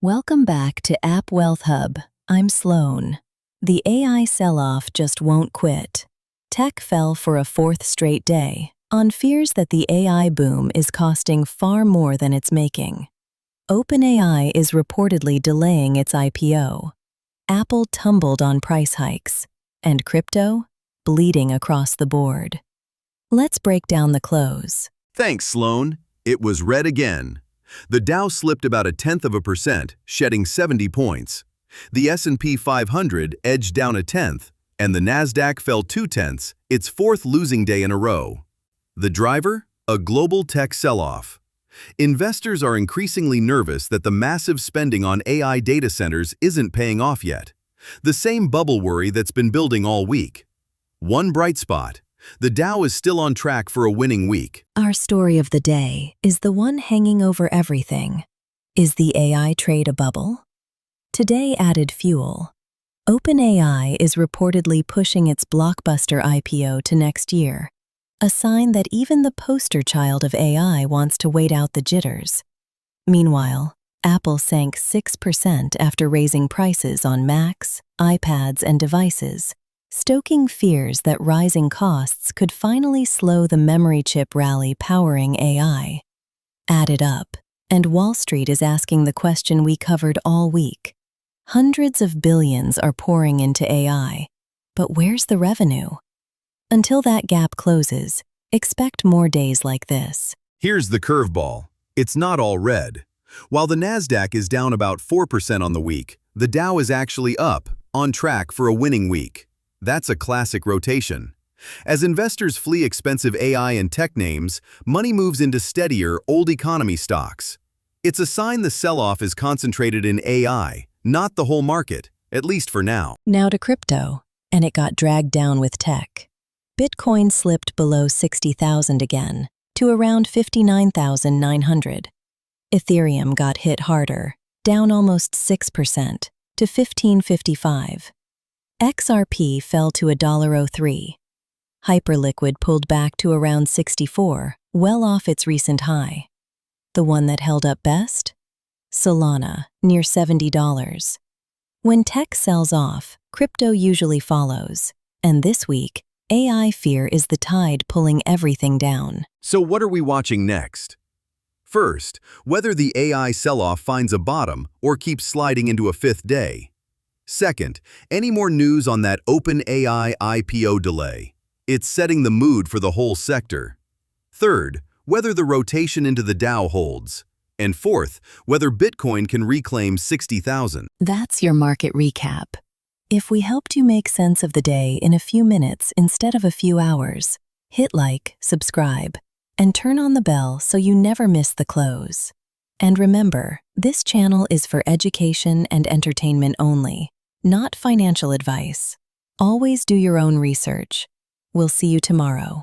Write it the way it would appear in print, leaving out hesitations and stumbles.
Welcome back to App Wealth Hub. I'm Sloan. The AI sell-off just won't quit. Tech fell for a fourth straight day on fears that the AI boom is costing far more than it's making. OpenAI is reportedly delaying its IPO. Apple tumbled on price hikes, and crypto bleeding across the board. Let's break down the close. Thanks, Sloan. It was red again. The Dow slipped about 0.1%, shedding 70 points. The S&P 500 edged down 0.1%, and the Nasdaq fell 0.2%, its fourth losing day in a row. The driver? A global tech sell-off. Investors are increasingly nervous that the massive spending on AI data centers isn't paying off yet. The same bubble worry that's been building all week. One bright spot. The Dow is still on track for a winning week. Our story of the day is the one hanging over everything. Is the AI trade a bubble? Today added fuel. OpenAI is reportedly pushing its blockbuster IPO to next year, a sign that even the poster child of AI wants to wait out the jitters. Meanwhile, Apple sank 6% after raising prices on Macs, iPads, and devices, stoking fears that rising costs could finally slow the memory chip rally powering AI. Add it up, and Wall Street is asking the question we covered all week. Hundreds of billions are pouring into AI, but where's the revenue? Until that gap closes, expect more days like this. Here's the curveball. It's not all red. While the Nasdaq is down about 4% on the week, the Dow is actually up, on track for a winning week. That's a classic rotation. As investors flee expensive AI and tech names, money moves into steadier, old economy stocks. It's a sign the sell-off is concentrated in AI, not the whole market, at least for now. Now to crypto, and it got dragged down with tech. Bitcoin slipped below 60,000 again, to around 59,900. Ethereum got hit harder, down almost 6%, to 1555. XRP fell to $1.03. Hyperliquid pulled back to around 64, well off its recent high. The one that held up best? Solana, near $70. When tech sells off, crypto usually follows. And this week, AI fear is the tide pulling everything down. So what are we watching next? First, whether the AI sell-off finds a bottom or keeps sliding into a fifth day. Second, any more news on that OpenAI IPO delay? It's setting the mood for the whole sector. Third, whether the rotation into the Dow holds. And fourth, whether Bitcoin can reclaim 60,000. That's your market recap. If we helped you make sense of the day in a few minutes instead of a few hours, hit like, subscribe, and turn on the bell so you never miss the close. And remember, this channel is for education and entertainment only, not financial advice. Always do your own research. We'll see you tomorrow.